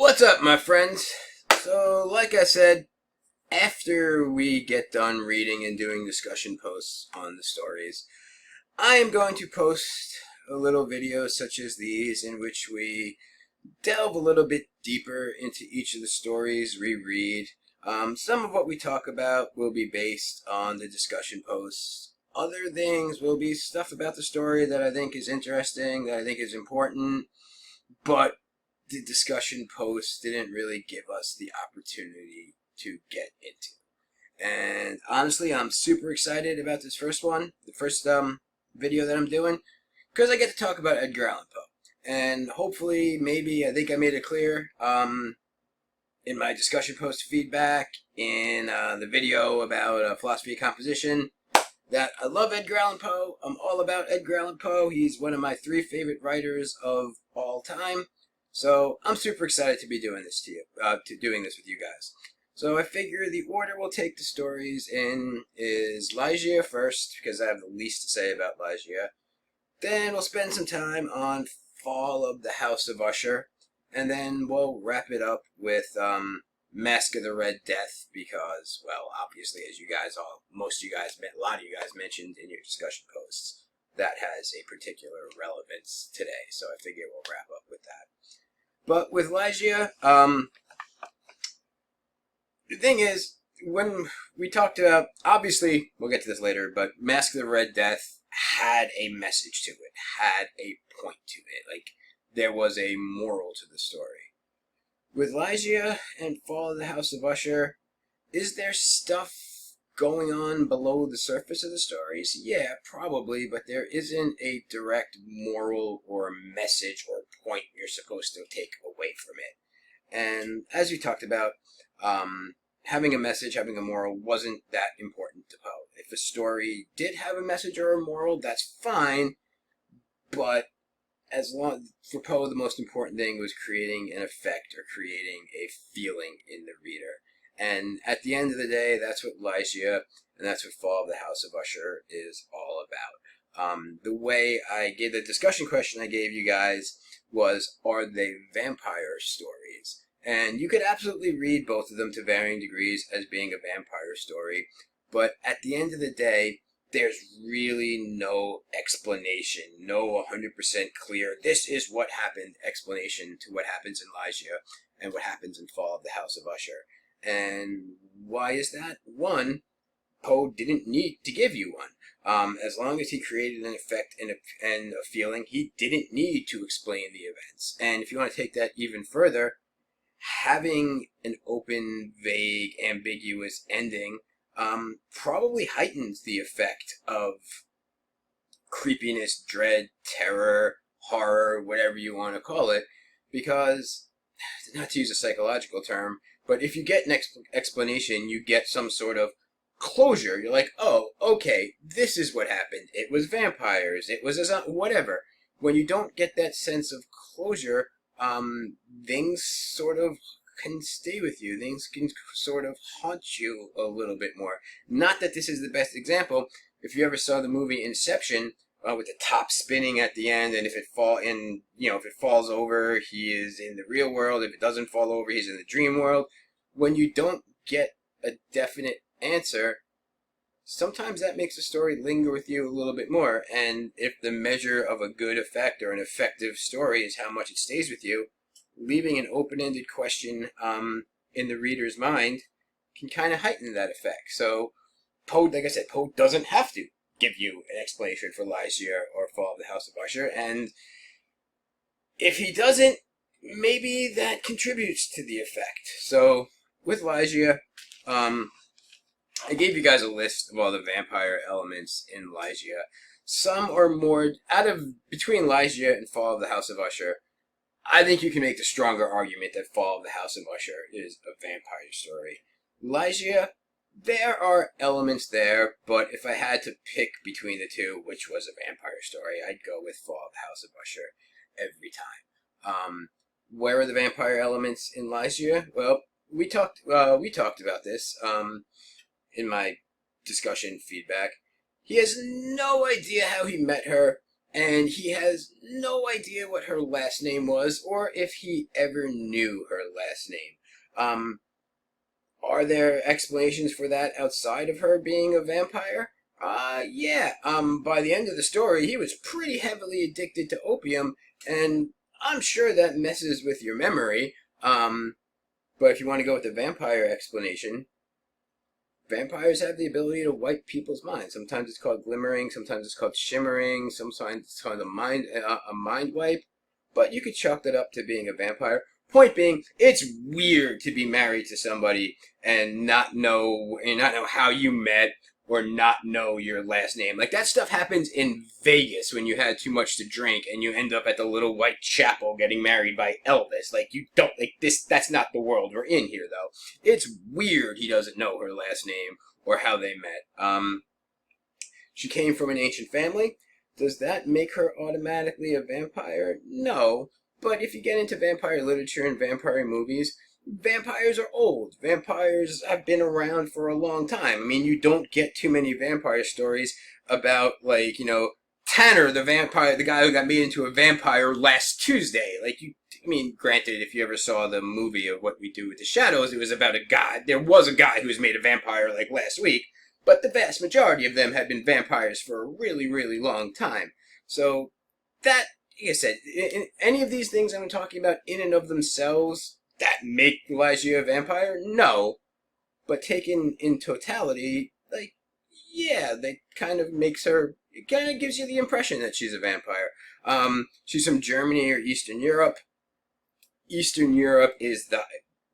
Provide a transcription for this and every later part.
What's up, my friends? So, like I said, after we get done reading and doing discussion posts on the stories, I am going to post a little video such as these in which we delve a little bit deeper into each of the stories, reread. Some of what we talk about will be based on the discussion posts. Other things will be stuff about the story that I think is interesting, that I think is important, but the discussion post didn't really give us the opportunity to get into. And honestly, I'm super excited about this first one, the first video that I'm doing, because I get to talk about Edgar Allan Poe. And hopefully, maybe, I think I made it clear in my discussion post feedback, in the video about philosophy of composition, that I love Edgar Allan Poe. I'm all about Edgar Allan Poe. He's one of my 3 favorite writers of all time. So I'm super excited to be doing this doing this with you guys. So I figure the order we'll take the stories in is Ligeia first, because I have the least to say about Ligeia. Then we'll spend some time on Fall of the House of Usher, and then we'll wrap it up with Masque of the Red Death, because, well, obviously, as most of you guys, a lot of you guys mentioned in your discussion posts, that has a particular relevance today. So I figure we'll wrap up with that. But with Ligeia, the thing is, when we talked about, obviously, we'll get to this later, but Masque of the Red Death had a message to it, had a point to it. Like, there was a moral to the story. With Ligeia and Fall of the House of Usher, is there stuff going on below the surface of the stories? Yeah, probably, but there isn't a direct moral or message or point you're supposed to take away from it. And as we talked about, having a message, having a moral wasn't that important to Poe. If a story did have a message or a moral, that's fine, but for Poe, the most important thing was creating an effect or creating a feeling in the reader. And at the end of the day, that's what Ligeia and that's what Fall of the House of Usher is all about. The way I gave the discussion question I gave you guys was, are they vampire stories? And you could absolutely read both of them to varying degrees as being a vampire story, but at the end of the day, there's really no explanation, no 100% clear, this is what happened explanation to what happens in Ligeia and what happens in Fall of the House of Usher. And why is that? One, Poe didn't need to give you one. As long as he created an effect and a feeling, he didn't need to explain the events. And if you want to take that even further, having an open, vague, ambiguous ending probably heightens the effect of creepiness, dread, terror, horror, whatever you want to call it, because, not to use a psychological term, but if you get an explanation, you get some sort of closure. You're like, oh, okay, this is what happened. It was vampires. It was whatever. When you don't get that sense of closure, things sort of can stay with you. Things can sort of haunt you a little bit more. Not that this is the best example. If you ever saw the movie Inception, with the top spinning at the end, and if it falls over, he is in the real world. If it doesn't fall over, he's in the dream world. When you don't get a definite answer, sometimes that makes a story linger with you a little bit more. And if the measure of a good effect or an effective story is how much it stays with you, leaving an open-ended question in the reader's mind can kind of heighten that effect. So Poe, like I said, Poe doesn't have to give you an explanation for Ligeia or Fall of the House of Usher, and if he doesn't, maybe that contributes to the effect. So with Ligeia, I gave you guys a list of all the vampire elements in Ligeia. Some are more between Ligeia and Fall of the House of Usher. I think you can make the stronger argument that Fall of the House of Usher is a vampire story. Ligeia, there are elements there, but if I had to pick between the two, which was a vampire story, I'd go with Fall of the House of Usher every time. Where are the vampire elements in Ligeia? Well, we talked about this in my discussion feedback. He has no idea how he met her, and he has no idea what her last name was or if he ever knew her last name. Are there explanations for that outside of her being a vampire? Yeah. By the end of the story, he was pretty heavily addicted to opium, and I'm sure that messes with your memory. But if you want to go with the vampire explanation, vampires have the ability to wipe people's minds. Sometimes it's called glimmering, sometimes it's called shimmering, sometimes it's called a mind wipe. But you could chalk that up to being a vampire. Point being, it's weird to be married to somebody and not know how you met or not know your last name. Like that stuff happens in Vegas when you had too much to drink and you end up at the little white chapel getting married by Elvis. Like you don't like this. That's not the world we're in here, though. It's weird he doesn't know her last name or how they met. She came from an ancient family. Does that make her automatically a vampire? No. But if you get into vampire literature and vampire movies, vampires are old. Vampires have been around for a long time. I mean, you don't get too many vampire stories about, like, Tanner the vampire, the guy who got made into a vampire last Tuesday. Granted, if you ever saw the movie of What We Do with the Shadows, it was about a guy. There was a guy who was made a vampire, like, last week. But the vast majority of them have been vampires for a really, really long time. So, that, like I said, in any of these things I'm talking about in and of themselves that make Ligeia a vampire? No. But taken in totality, like, yeah, that kind of makes her, it kind of gives you the impression that she's a vampire. She's from Germany or Eastern Europe. Eastern Europe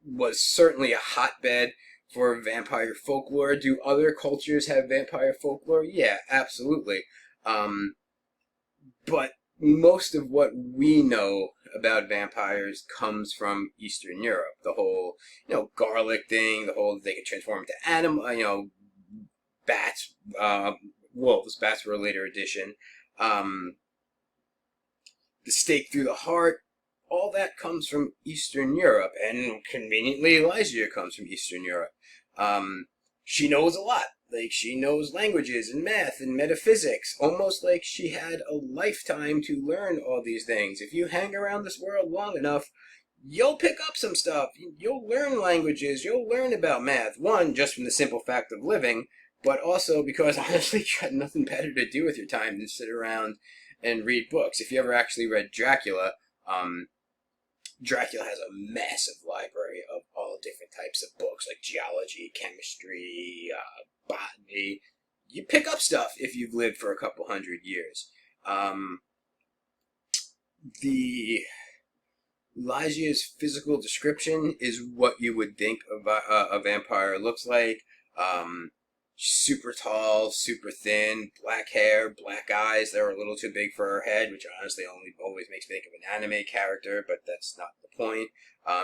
was certainly a hotbed for vampire folklore. Do other cultures have vampire folklore? Yeah, absolutely. But most of what we know about vampires comes from Eastern Europe. The whole, garlic thing, the whole they can transform into animal, bats, wolves. Bats were a later addition. The stake through the heart. All that comes from Eastern Europe, and conveniently, Ligeia comes from Eastern Europe. She knows a lot. Like, she knows languages and math and metaphysics, almost like she had a lifetime to learn all these things. If you hang around this world long enough, you'll pick up some stuff. You'll learn languages. You'll learn about math. One, just from the simple fact of living, but also because, honestly, you got nothing better to do with your time than sit around and read books. If you ever actually read Dracula, Dracula has a massive library of all different types of books, like geology, chemistry, botany. You pick up stuff if you've lived for a couple hundred years. The Ligeia's physical description is what you would think a vampire looks like. Super tall, super thin, black hair, black eyes that are a little too big for her head, which honestly always makes me think of an anime character, but that's not the point.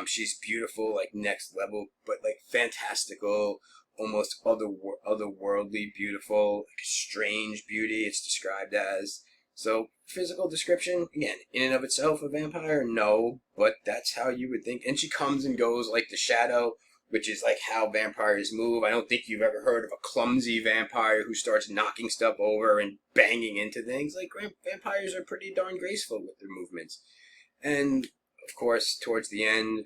She's beautiful, like next level, but like fantastical, almost otherworldly beautiful, like strange beauty it's described as. So, physical description, again, in and of itself, a vampire? No, but that's how you would think. And she comes and goes like the shadow, which is like how vampires move. I don't think you've ever heard of a clumsy vampire who starts knocking stuff over and banging into things. Like, vampires are pretty darn graceful with their movements. And, of course, towards the end,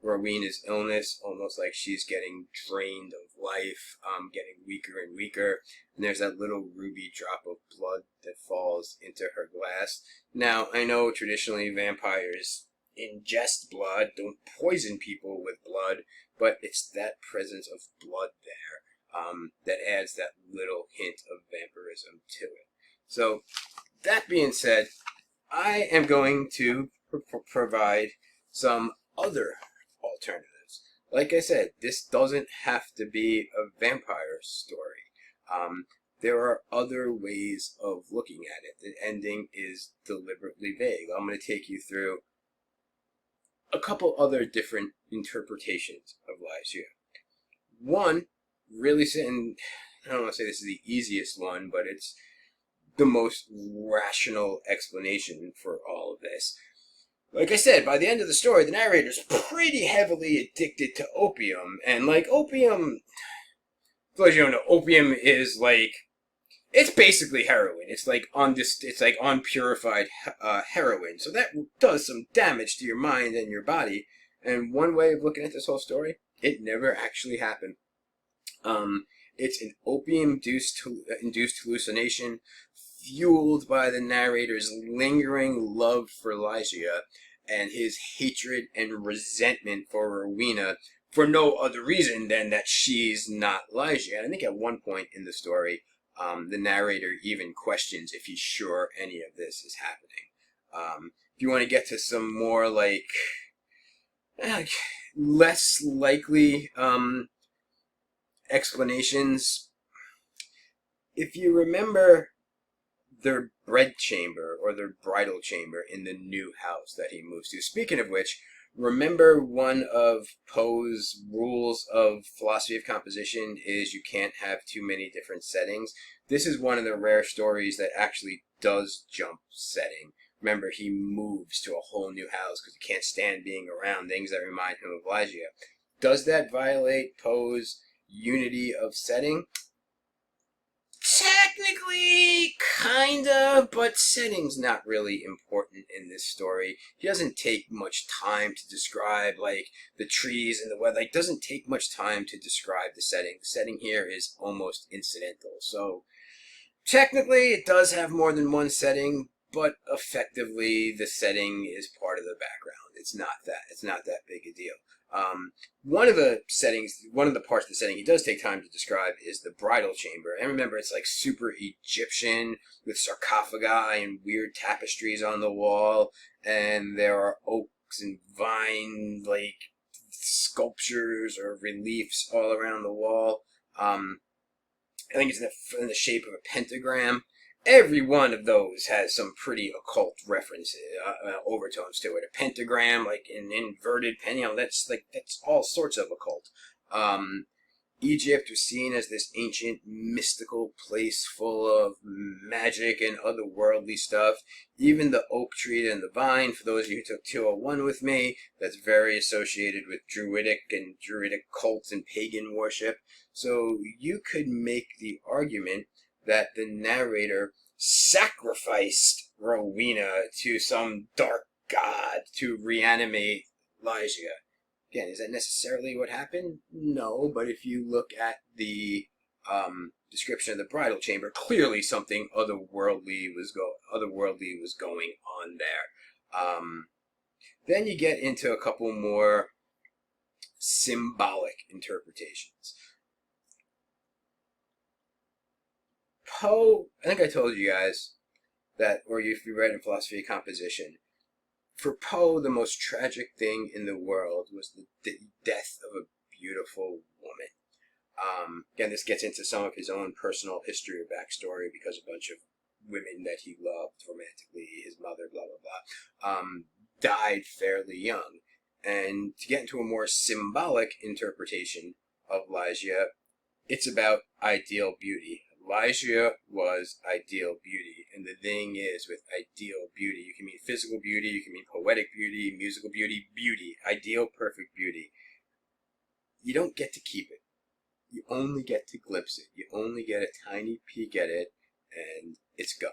Rowena's illness, almost like she's getting drained of life, getting weaker and weaker. And there's that little ruby drop of blood that falls into her glass. Now, I know traditionally vampires ingest blood, don't poison people with blood, but it's that presence of blood there that adds that little hint of vampirism to it. So, that being said, I am going to provide some other alternatives. Like I said, this doesn't have to be a vampire story. There are other ways of looking at it. The ending is deliberately vague. I'm going to take you through a couple other different interpretations of Ligeia. One, really saying, I don't want to say this is the easiest one, but it's the most rational explanation for all of this. Like I said, by the end of the story, the narrator's pretty heavily addicted to opium, and like opium, for those you don't know, opium is like, It's basically heroin. It's like it's like unpurified heroin. So that does some damage to your mind and your body. And one way of looking at this whole story, it never actually happened. Um, it's an opium-induced hallucination fueled by the narrator's lingering love for Ligeia and his hatred and resentment for Rowena for no other reason than that she's not Ligeia. And I think at one point in the story, the narrator even questions if he's sure any of this is happening. If you want to get to some more less likely explanations, if you remember their bread chamber or their bridal chamber in the new house that he moves to. Speaking of which, remember one of Poe's rules of philosophy of composition is you can't have too many different settings. This is one of the rare stories that actually does jump setting. Remember, he moves to a whole new house because he can't stand being around things that remind him of Ligeia. Does that violate Poe's unity of setting? Technically, kinda, but setting's not really important in this story. He doesn't take much time to describe, like, the trees and the weather. Like, doesn't take much time to describe the setting. The setting here is almost incidental. So, technically, it does have more than one setting, but effectively, the setting is part of the background. It's not that big a deal. One of the parts of the setting he does take time to describe is the bridal chamber. And remember, it's like super Egyptian with sarcophagi and weird tapestries on the wall. And there are oaks and vine, like, sculptures or reliefs all around the wall. I think it's in the shape of a pentagram. Every one of those has some pretty occult references, overtones to it. A pentagram, like an inverted pen, that's all sorts of occult. Egypt was seen as this ancient, mystical place full of magic and otherworldly stuff. Even the oak tree and the vine, for those of you who took 201 with me, that's very associated with druidic cults and pagan worship. So you could make the argument that the narrator sacrificed Rowena to some dark god to reanimate Ligeia. Again, is that necessarily what happened? No, but if you look at the description of the bridal chamber, clearly something otherworldly was going on there. Then you get into a couple more symbolic interpretations. Poe, I think I told you guys that, or if you read in Philosophy of Composition, for Poe, the most tragic thing in the world was the death of a beautiful woman. Again, this gets into some of his own personal history or backstory because a bunch of women that he loved romantically, his mother, blah, blah, blah, died fairly young. And to get into a more symbolic interpretation of Ligeia, it's about ideal beauty. Ligeia was ideal beauty, and the thing is, with ideal beauty, you can mean physical beauty, you can mean poetic beauty, musical beauty, ideal, perfect beauty. You don't get to keep it. You only get to glimpse it. You only get a tiny peek at it, and it's gone.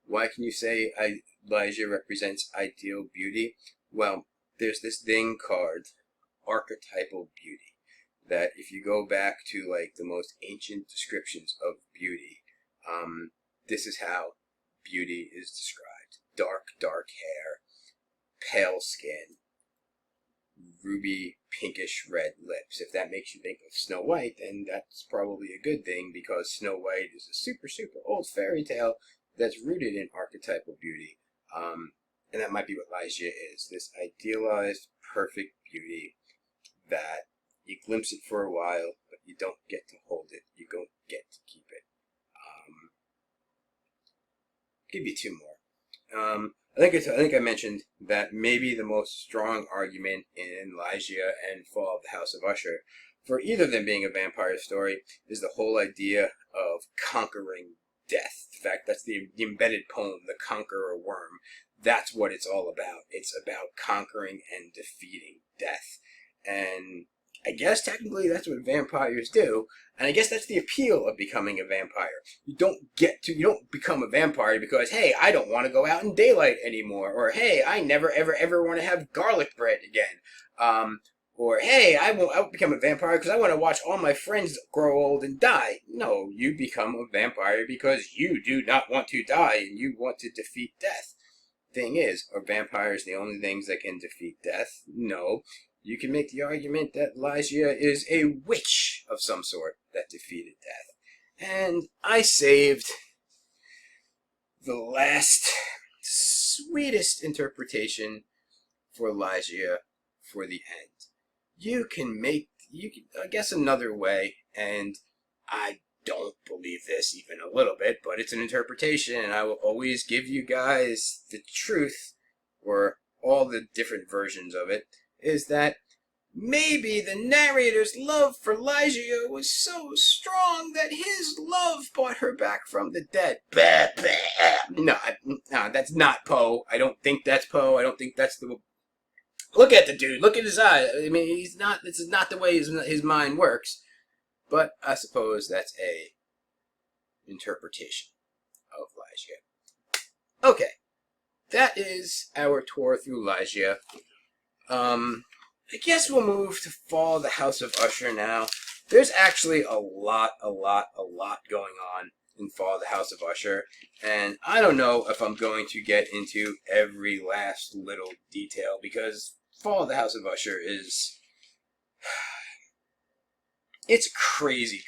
Why can you say Ligeia represents ideal beauty? Well, there's this thing called archetypal beauty, that if you go back to like the most ancient descriptions of beauty, this is how beauty is described. Dark hair, pale skin, ruby pinkish red lips. If that makes you think of Snow White, then that's probably a good thing, because Snow White is a super old fairy tale that's rooted in archetypal beauty. And that might be what Ligeia is, this idealized, perfect beauty that you glimpse it for a while, but you don't get to hold it. You don't get to keep it. Give you two more. I think I mentioned that maybe the most strong argument in Ligeia and Fall of the House of Usher, for either of them being a vampire story, is the whole idea of conquering death. In fact, that's the embedded poem, The Conqueror Worm. That's what it's all about. It's about conquering and defeating death. And I guess technically that's what vampires do, and I guess that's the appeal of becoming a vampire. You don't become a vampire because, hey, I don't want to go out in daylight anymore, or hey, I never ever ever want to have garlic bread again, or hey, I won't become a vampire because I want to watch all my friends grow old and die. No, you become a vampire because you do not want to die and you want to defeat death. Thing is, are vampires the only things that can defeat death? No. You can make the argument that Ligeia is a witch of some sort that defeated death. And I saved the last, sweetest interpretation for Ligeia for the end. You can, I guess, another way, and I don't believe this even a little bit, but it's an interpretation, and I will always give you guys the truth, or all the different versions of it, is that maybe the narrator's love for Ligeia was so strong that his love brought her back from the dead. Bah, bah. No, that's not Poe. I don't think that's Poe. I don't think that's the... Look at the dude. Look at his eye. I mean, he's not... This is not the way his mind works. But I suppose that's a interpretation of Ligeia. Okay. That is our tour through Ligeia. I guess we'll move to Fall of the House of Usher now. There's actually a lot going on in Fall of the House of Usher, and I don't know if I'm going to get into every last little detail, because Fall of the House of Usher is... It's a crazy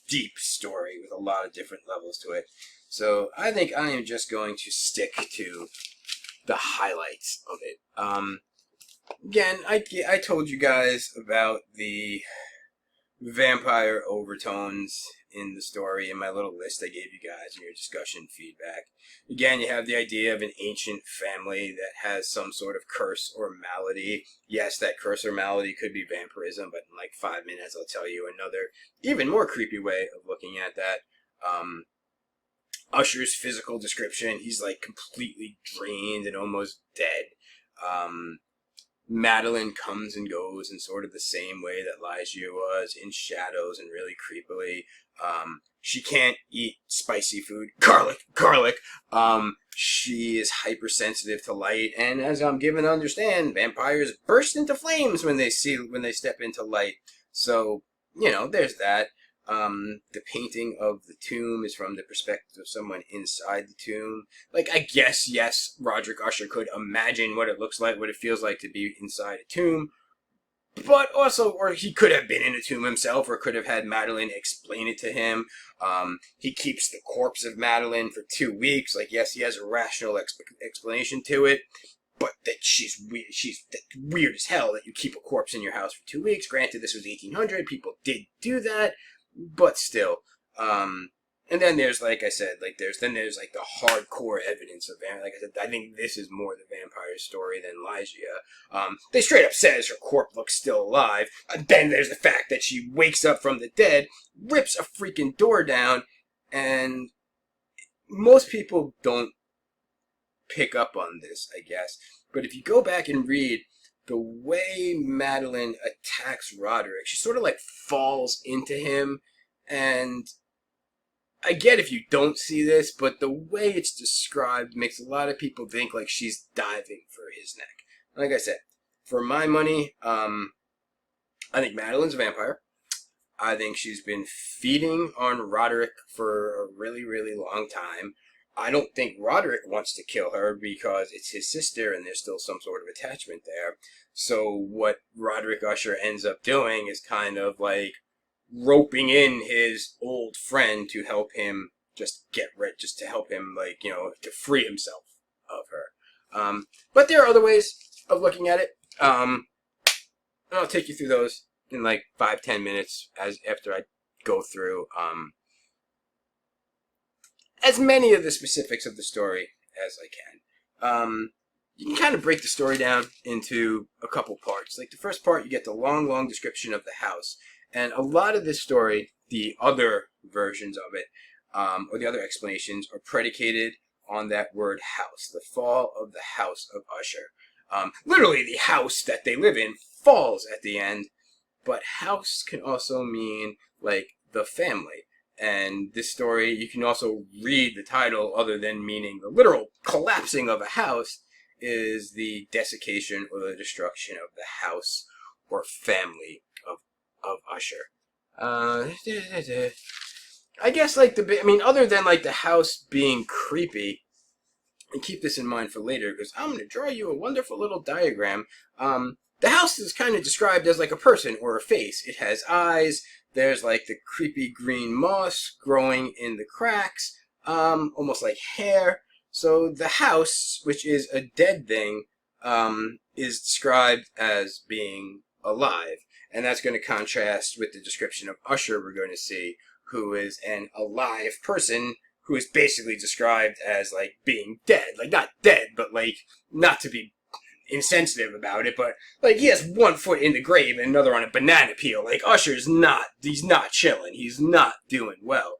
deep story with a lot of different levels to it. So I think I am just going to stick to the highlights of it. Again, I told you guys about the vampire overtones in the story in my little list I gave you guys in your discussion feedback. Again, you have the idea of an ancient family that has some sort of curse or malady. Yes, that curse or malady could be vampirism, but in like 5 minutes I'll tell you another, even more creepy way of looking at that. Usher's physical description, he's like completely drained and almost dead. Madeline comes and goes in sort of the same way that Ligeia was, in shadows and really creepily. She can't eat spicy food. Garlic. She is hypersensitive to light, and as I'm given to understand, vampires burst into flames when they step into light. So, there's that. The painting of the tomb is from the perspective of someone inside the tomb. Like, I guess, yes, Roderick Usher could imagine what it looks like, what it feels like to be inside a tomb. But also, or he could have been in a tomb himself, or could have had Madeline explain it to him. He keeps the corpse of Madeline for 2 weeks. Like, yes, he has a rational explanation to it. But that she's weird as hell that you keep a corpse in your house for 2 weeks. Granted, this was 1800. People did do that. But still, and then there's, like I said, there's the hardcore evidence of vampire. Like I said, I think this is more the vampire story than Ligeia. They straight up says her corpse looks still alive. Then there's the fact that she wakes up from the dead, rips a freaking door down, and most people don't pick up on this, I guess. But if you go back and read the way Madeline attacks Roderick, she sort of like falls into him, and I get if you don't see this, but the way it's described makes a lot of people think like she's diving for his neck. Like I said, for my money, I think Madeline's a vampire. I think she's been feeding on Roderick for a really long time. I don't think Roderick wants to kill her because it's his sister and there's still some sort of attachment there. So what Roderick Usher ends up doing is kind of like roping in his old friend to help him just to help him, to free himself of her. But there are other ways of looking at it. And I'll take you through those in like 5-10 minutes after I go through as many of the specifics of the story as I can. You can kind of break the story down into a couple parts. Like the first part, you get the long description of the house. And a lot of this story, the other versions of it, or the other explanations, are predicated on that word house. The fall of the house of Usher. Literally the house that they live in falls at the end. But house can also mean like the family. And this story, you can also read the title other than meaning the literal collapsing of a house, is the desiccation or the destruction of the house or family of Usher. I guess like other than like the house being creepy, and keep this in mind for later because I'm going to draw you a wonderful little diagram. The house is kind of described as like a person or a face. It has eyes. There's like the creepy green moss growing in the cracks, almost like hair. So the house, which is a dead thing, is described as being alive. And that's going to contrast with the description of Usher we're going to see, who is an alive person who is basically described as like being dead. Like not dead, but like not to be insensitive about it, but like he has one foot in the grave and another on a banana peel. Like Usher's not, he's not chilling. He's not doing well.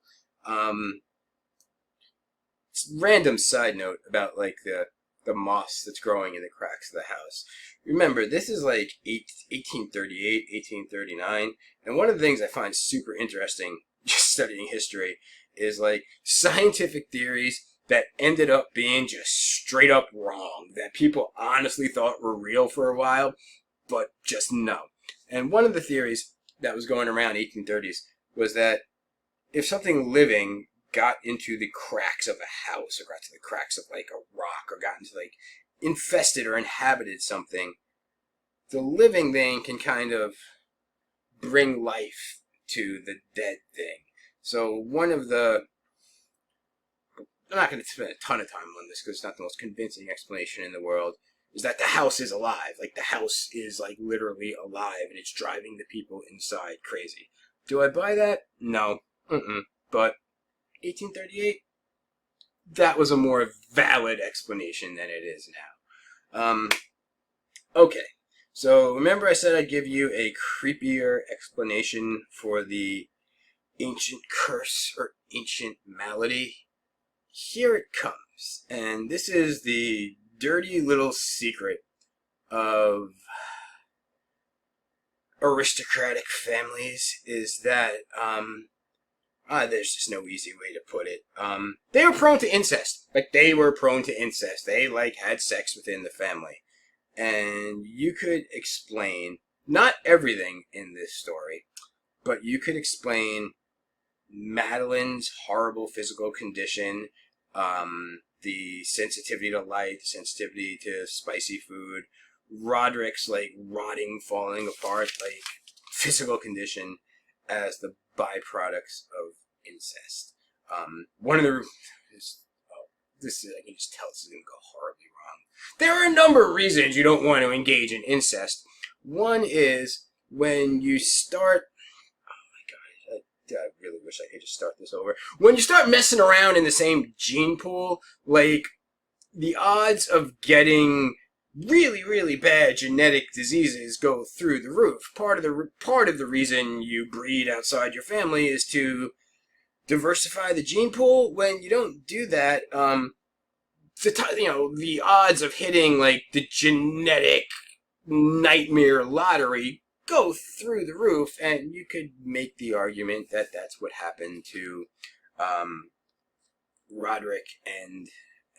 Random side note about like the moss that's growing in the cracks of the house. Remember, this is like 1838, 1839, and one of the things I find super interesting just studying history is like scientific theories that ended up being just straight up wrong, that people honestly thought were real for a while, but just no. And one of the theories that was going around 1830s was that if something living got into the cracks of a house, or got to the cracks of like a rock, or got into like infested or inhabited something, the living thing can kind of bring life to the dead thing. So one of the, I'm not going to spend a ton of time on this because it's not the most convincing explanation in the world, is that the house is alive. Like the house is like literally alive and it's driving the people inside crazy. Do I buy that? No. But 1838, that was a more valid explanation than it is now. Okay. So remember I said I'd give you a creepier explanation for the ancient curse or ancient malady? Here it comes. And this is the dirty little secret of aristocratic families, is that there's just no easy way to put it. They were prone to incest. Like they were prone to incest. They like had sex within the family. And you could explain not everything in this story, but you could explain Madeline's horrible physical condition, the sensitivity to light, the sensitivity to spicy food, Roderick's like rotting, falling apart, like physical condition as the byproducts of incest. One of the this is, I can just tell this is going to go horribly wrong. There are a number of reasons you don't want to engage in incest. One is when you start, I really wish I could just start this over. When you start messing around in the same gene pool, like, the odds of getting really, really bad genetic diseases go through the roof. Part of the reason you breed outside your family is to diversify the gene pool. When you don't do that, the odds of hitting, like, the genetic nightmare lottery go through the roof, and you could make the argument that that's what happened to Roderick and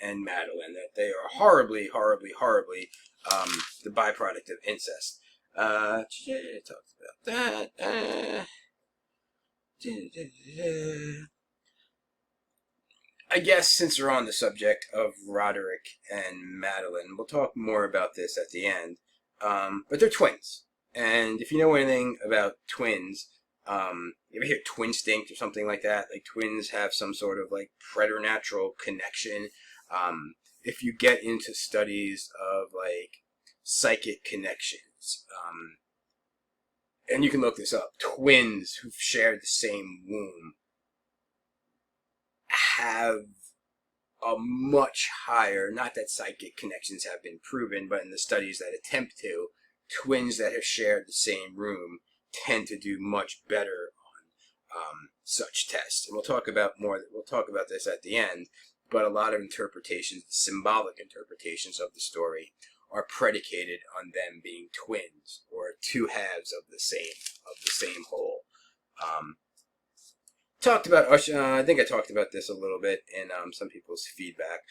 Madeline, that they are horribly, horribly, horribly the byproduct of incest. Talks about that. I guess since we're on the subject of Roderick and Madeline, we'll talk more about this at the end. But they're twins. And if you know anything about twins, you ever hear twin instinct or something like that? Like twins have some sort of like preternatural connection. If you get into studies of like psychic connections, and you can look this up, twins who've shared the same womb have a much higher, not that psychic connections have been proven, but in the studies that attempt to, twins that have shared the same room tend to do much better on such tests. And we'll talk about this at the end, but a lot of interpretations, symbolic interpretations of the story, are predicated on them being twins, or two halves of the same whole. Talked about Usher. I think I talked about this a little bit in some people's feedback.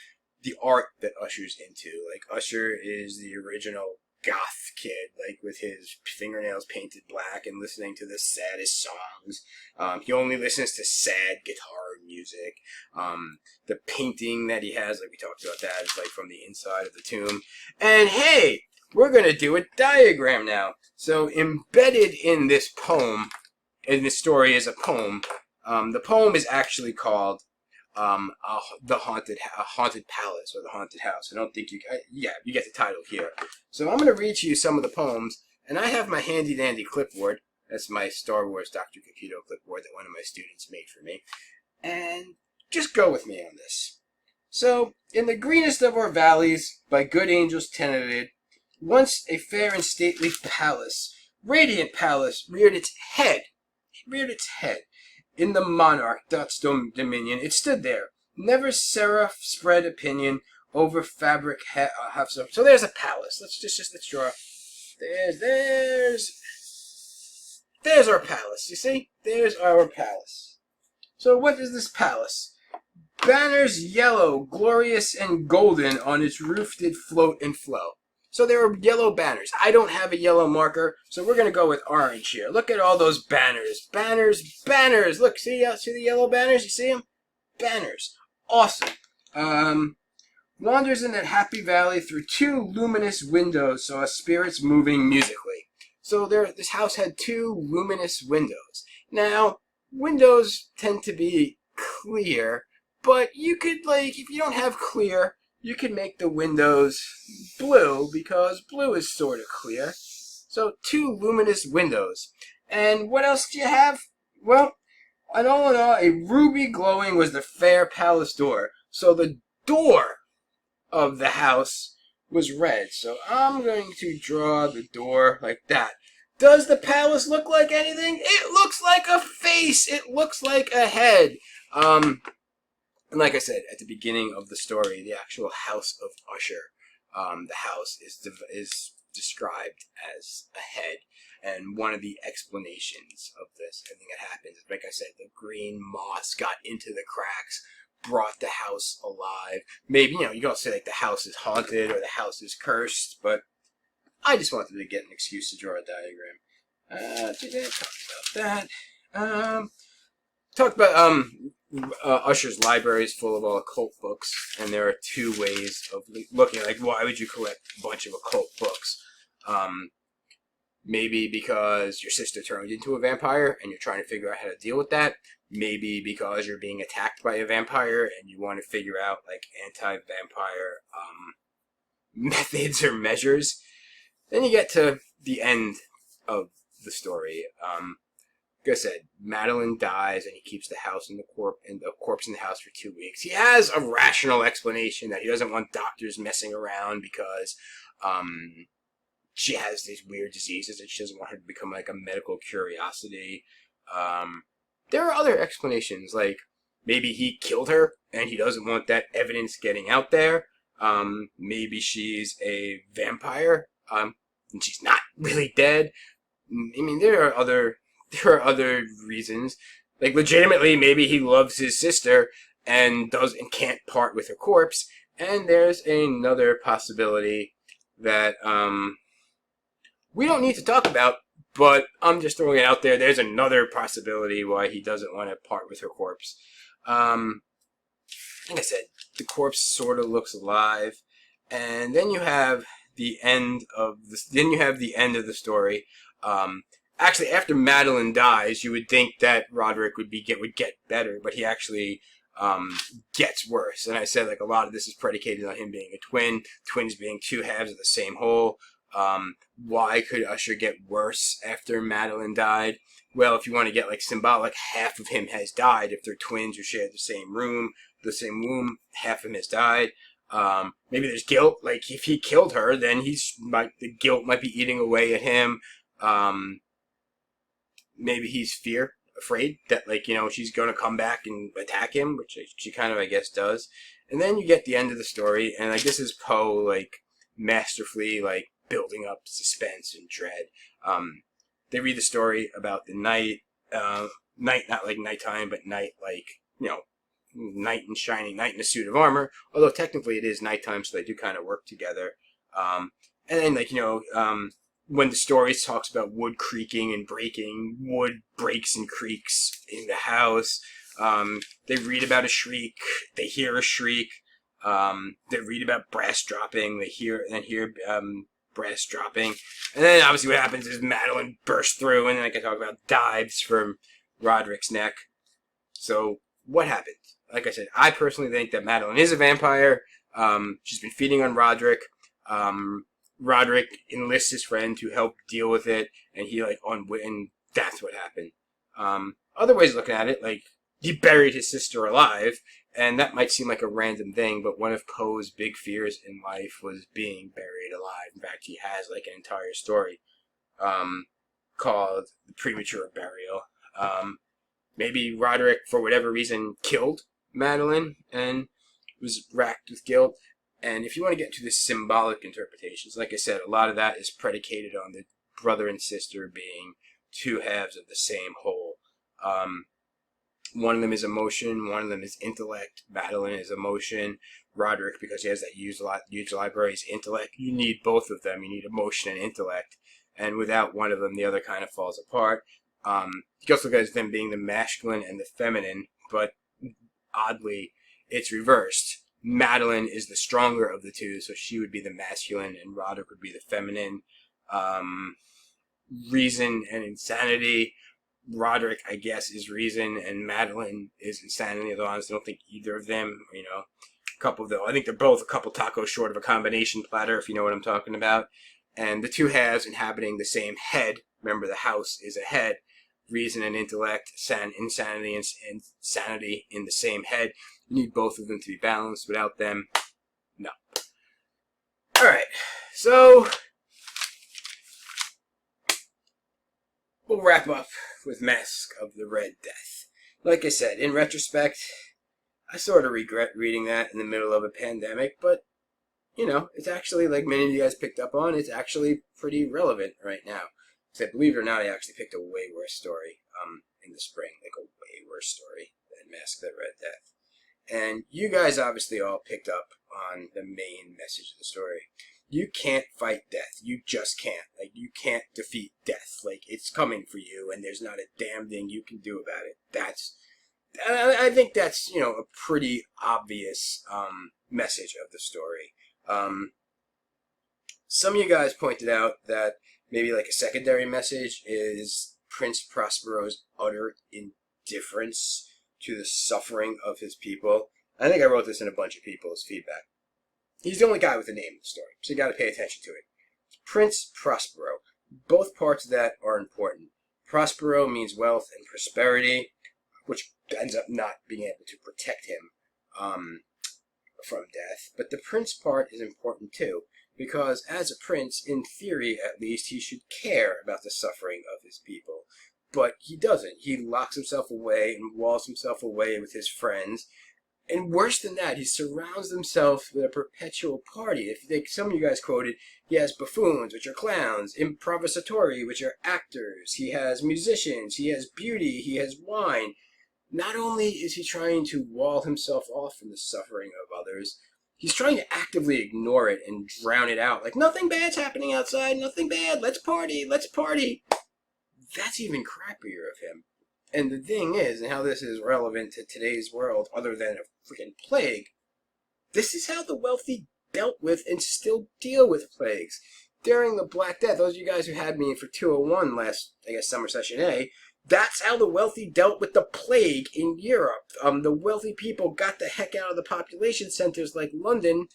The art that Usher's into. Like, Usher is the original goth kid, like, with his fingernails painted black and listening to the saddest songs. He only listens to sad guitar music. The painting that he has, like we talked about that, is like from the inside of the tomb. And hey, we're going to do a diagram now. So embedded in this poem, in this story is a poem. The poem is actually called the haunted palace, or the haunted house. I don't think you get the title here. So I'm going to read to you some of the poems, and I have my handy dandy clipboard. That's my Star Wars Dr. Capito clipboard that one of my students made for me. And just go with me on this. So, in the greenest of our valleys, by good angels tenanted, once a fair and stately palace, radiant palace, reared its head. In the monarch dot's dominion, it stood there. Never seraph spread opinion over fabric half so. So there's a palace. Let's draw. There's our palace. You see? There's our palace. So what is this palace? Banners yellow, glorious and golden, on its roof did float and flow. So there are yellow banners. I don't have a yellow marker, so we're going to go with orange here. Look at all those banners. Banners. Look, see the yellow banners? You see them? Banners. Awesome. Wanders in that happy valley through two luminous windows, saw spirits moving musically. So this house had two luminous windows. Now, windows tend to be clear, but you could, like, if you don't have clear, you can make the windows blue, because blue is sort of clear. So, two luminous windows. And what else do you have? Well, in all, a ruby glowing was the fair palace door. So the door of the house was red. So I'm going to draw the door like that. Does the palace look like anything? It looks like a face. It looks like a head. And like I said, at the beginning of the story, the actual house of Usher, the house is described as a head. And one of the explanations of this, I think it happens, like I said, the green moss got into the cracks, brought the house alive. Maybe, you can say like the house is haunted or the house is cursed, but I just wanted to get an excuse to draw a diagram. Today, talked about that. Talked about Usher's library is full of all occult books, and there are two ways of looking. Like, why would you collect a bunch of occult books? Maybe because your sister turned into a vampire and you're trying to figure out how to deal with that. Maybe because you're being attacked by a vampire and you want to figure out, like, anti-vampire methods or measures. Then you get to the end of the story. Like I said, Madeline dies and he keeps the house and the corpse in the house for 2 weeks. He has a rational explanation that he doesn't want doctors messing around because she has these weird diseases and she doesn't want her to become like a medical curiosity. There are other explanations, like maybe he killed her and he doesn't want that evidence getting out there. Maybe she's a vampire and she's not really dead. I mean, there are other reasons. Like, legitimately, maybe he loves his sister and can't part with her corpse. And there's another possibility that we don't need to talk about, but I'm just throwing it out there. There's another possibility why he doesn't want to part with her corpse. Like I said, the corpse sort of looks alive, and then you have the end of the story. Actually, after Madeline dies, you would think that Roderick would get better, but he actually gets worse. And I said, like, a lot of this is predicated on him being a twin, twins being two halves of the same whole. Why could Usher get worse after Madeline died? Well, if you want to get, like, symbolic, half of him has died. If they're twins who share the same room, the same womb, half of him has died. Maybe there's guilt. Like, if he killed her, then the guilt might be eating away at him. Maybe he's afraid that, like, she's going to come back and attack him, which she kind of, I guess, does. And then you get the end of the story, and, like, this is Poe, like, masterfully, like, building up suspense and dread. They read the story about the night, night not like nighttime, but night like, knight in shining, knight in a suit of armor. Although technically it is nighttime, so they do kind of work together. And then when the story talks about wood creaking and breaking, wood breaks and creaks in the house. They read about a shriek. They hear a shriek. They read about brass dropping. They hear brass dropping. And then obviously what happens is Madeline bursts through, and then I can talk about dives from Roderick's neck. So what happened? Like I said, I personally think that Madeline is a vampire. She's been feeding on Roderick. Roderick enlists his friend to help deal with it, and and that's what happened. Other ways of looking at it, like, he buried his sister alive, and that might seem like a random thing, but one of Poe's big fears in life was being buried alive. In fact, he has like an entire story called The Premature Burial. Maybe Roderick, for whatever reason, killed Madeline and was racked with guilt. And if you want to get into the symbolic interpretations, like I said, a lot of that is predicated on the brother and sister being two halves of the same whole. One of them is emotion, one of them is intellect. Madeline is emotion. Roderick, because he has that huge library, is intellect. You need both of them. You need emotion and intellect. And without one of them, the other kind of falls apart. You can also look at them being the masculine and the feminine, but oddly, it's reversed. Madeline is the stronger of the two, so she would be the masculine, and Roderick would be the feminine. Reason and insanity. Roderick, I guess, is reason, and Madeline is insanity. Although honestly, I don't think either of them, I think they're both a couple tacos short of a combination platter, if you know what I'm talking about. And the two halves inhabiting the same head. Remember, the house is a head. Reason and intellect, insanity and sanity in the same head. You need both of them to be balanced. Without them, no. Alright, so we'll wrap up with Masque of the Red Death. Like I said, in retrospect, I sort of regret reading that in the middle of a pandemic, but, it's actually, like many of you guys picked up on, it's actually pretty relevant right now. So believe it or not, I actually picked a way worse story in the spring, like a way worse story than Masque of the Red Death. And you guys obviously all picked up on the main message of the story. You can't fight death. You just can't. Like, you can't defeat death. Like, it's coming for you, and there's not a damn thing you can do about it. I think that's, a pretty obvious message of the story. Some of you guys pointed out that maybe like a secondary message is Prince Prospero's utter indifference to the suffering of his people. I think I wrote this in a bunch of people's feedback. He's the only guy with a name in the story, so you got to pay attention to it. Prince Prospero. Both parts of that are important. Prospero means wealth and prosperity, which ends up not being able to protect him from death. But the prince part is important too, because as a prince, in theory at least, he should care about the suffering of his people. But he doesn't. He locks himself away and walls himself away with his friends. And worse than that, he surrounds himself with a perpetual party. If you think some of you guys quoted, he has buffoons, which are clowns, improvisatori, which are actors, he has musicians, he has beauty, he has wine. Not only is he trying to wall himself off from the suffering of others, he's trying to actively ignore it and drown it out. Like, nothing bad's happening outside, nothing bad, let's party, let's party. That's even crappier of him. And the thing is, and how this is relevant to today's world, other than a freaking plague, this is how the wealthy dealt with and still deal with plagues. During the Black Death, those of you guys who had me for 201 last, summer session A, that's how the wealthy dealt with the plague in Europe. The wealthy people got the heck out of the population centers like London,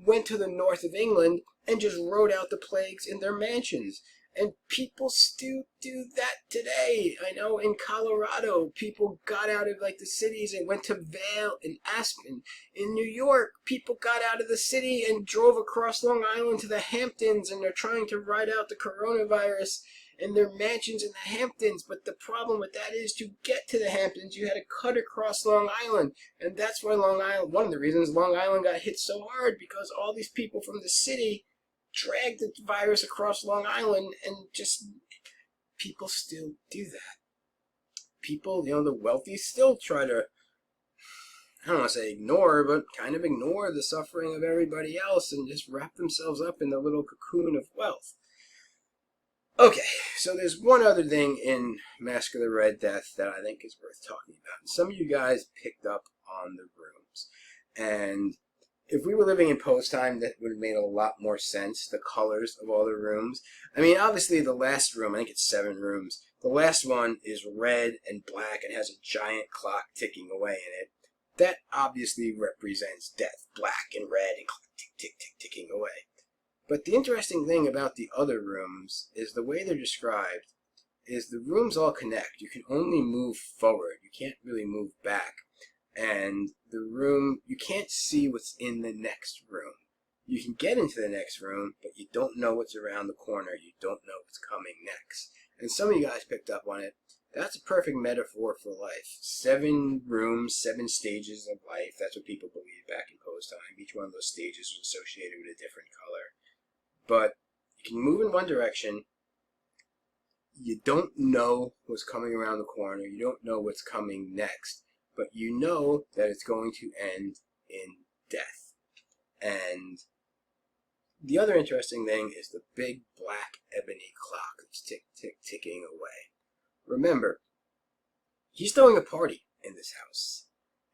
went to the north of England, and just rode out the plagues in their mansions. And people still do that today. I know in Colorado, people got out of the cities and went to Vail and Aspen. In New York, people got out of the city and drove across Long Island to the Hamptons, and they're trying to ride out the coronavirus in their mansions in the Hamptons. But the problem with that is, to get to the Hamptons, you had to cut across Long Island. And that's why one of the reasons Long Island got hit so hard, because all these people from the city drag the virus across Long Island, and just people still do that. People, the wealthy still try to, I don't want to say ignore, but kind of ignore the suffering of everybody else and just wrap themselves up in the little cocoon of wealth. Okay, so there's one other thing in Masque of the Red Death that I think is worth talking about. And some of you guys picked up on the rooms. And if we were living in post time, that would have made a lot more sense, the colors of all the rooms. I mean, obviously the last room, I think it's 7 rooms, the last one is red and black and has a giant clock ticking away in it. That obviously represents death, black and red and clock tick, tick, tick, ticking away. But the interesting thing about the other rooms is the way they're described is the rooms all connect. You can only move forward. You can't really move back. And the room, you can't see what's in the next room. You can get into the next room, but you don't know what's around the corner. You don't know what's coming next. And some of you guys picked up on it. That's a perfect metaphor for life. 7 rooms, 7 stages of life. That's what people believed back in post time. Each one of those stages was associated with a different color. But you can move in one direction. You don't know what's coming around the corner. You don't know what's coming next. But you know that it's going to end in death. And the other interesting thing is the big black ebony clock that's tick, tick, ticking away. Remember, he's throwing a party in this house.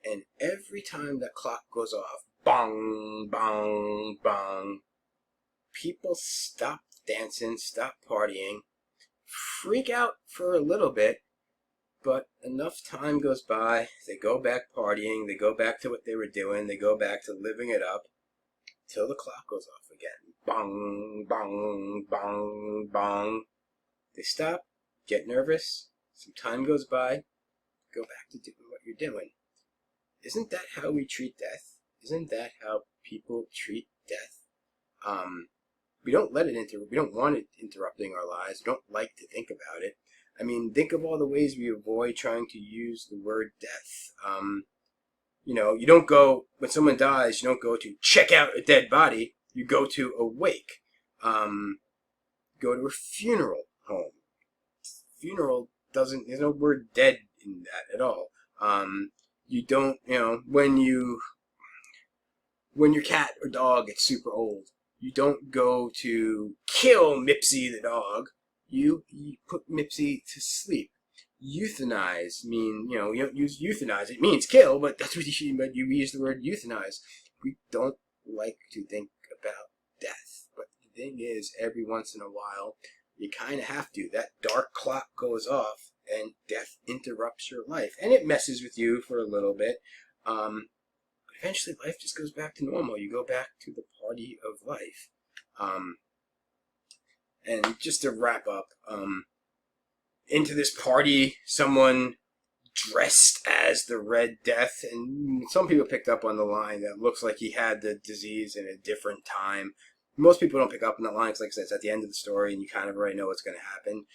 And every time that clock goes off, bong, bong, bong, people stop dancing, stop partying, freak out for a little bit, but enough time goes by, they go back partying, they go back to what they were doing, they go back to living it up, till the clock goes off again. Bong, bong, bong, bong. They stop, get nervous, some time goes by, go back to doing what you're doing. Isn't that how we treat death? Isn't that how people treat death? We don't let it we don't want it interrupting our lives. We don't like to think about it. I mean, think of all the ways we avoid trying to use the word death. You don't go, when someone dies, you don't go to check out a dead body. You go to a wake. Go to a funeral home. Funeral there's no word dead in that at all. You don't, when your cat or dog gets super old, you don't go to kill Mipsy the dog. You put Mipsy to sleep. Euthanize you don't use euthanize. It means kill, but that's what you use the word euthanize. We don't like to think about death, but the thing is, every once in a while, you kind of have to. That dark clock goes off, and death interrupts your life, and it messes with you for a little bit. Eventually, life just goes back to normal. You go back to the party of life. And just to wrap up, into this party, someone dressed as the Red Death, and some people picked up on the line that looks like he had the disease in a different time. Most people don't pick up on that line because, like I said, it's at the end of the story, and you kind of already know what's going to happen.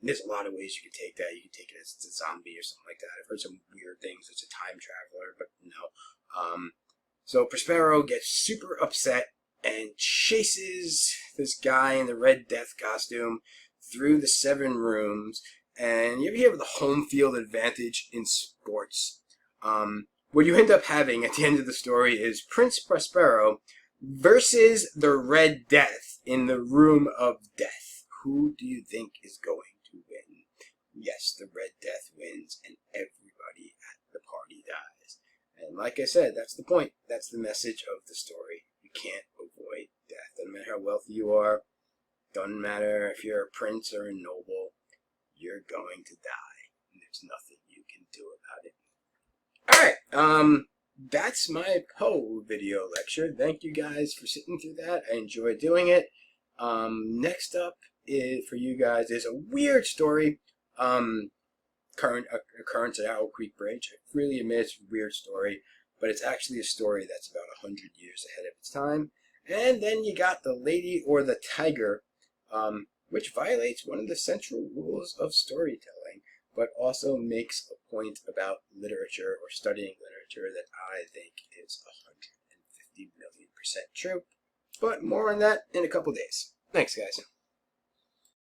There's a lot of ways you can take that. You can take it as it's a zombie or something like that. I've heard some weird things. It's a time traveler, but no. So Prospero gets super upset and chases this guy in the Red Death costume through the 7 rooms. And you ever hear of the home field advantage in sports? What you end up having at the end of the story is Prince Prospero versus the Red Death in the Room of Death. Who do you think is going to win? Yes, the Red Death wins, and everybody at the party dies. And like I said, that's the point. That's the message of the story. You can't avoid death. Doesn't matter how wealthy you are. Doesn't matter if you're a prince or a noble. You're going to die. And there's nothing you can do about it. Alright, that's my Poe video lecture. Thank you guys for sitting through that. I enjoyed doing it. Next up for you guys is a weird story. Current occurrence at Owl Creek Bridge. I really admit it's a weird story, but it's actually a story that's about 100 years ahead of its time. And then you got The Lady or the Tiger, which violates one of the central rules of storytelling, but also makes a point about literature or studying literature that I think is 150 million% true. But more on that in a couple days. Thanks, guys.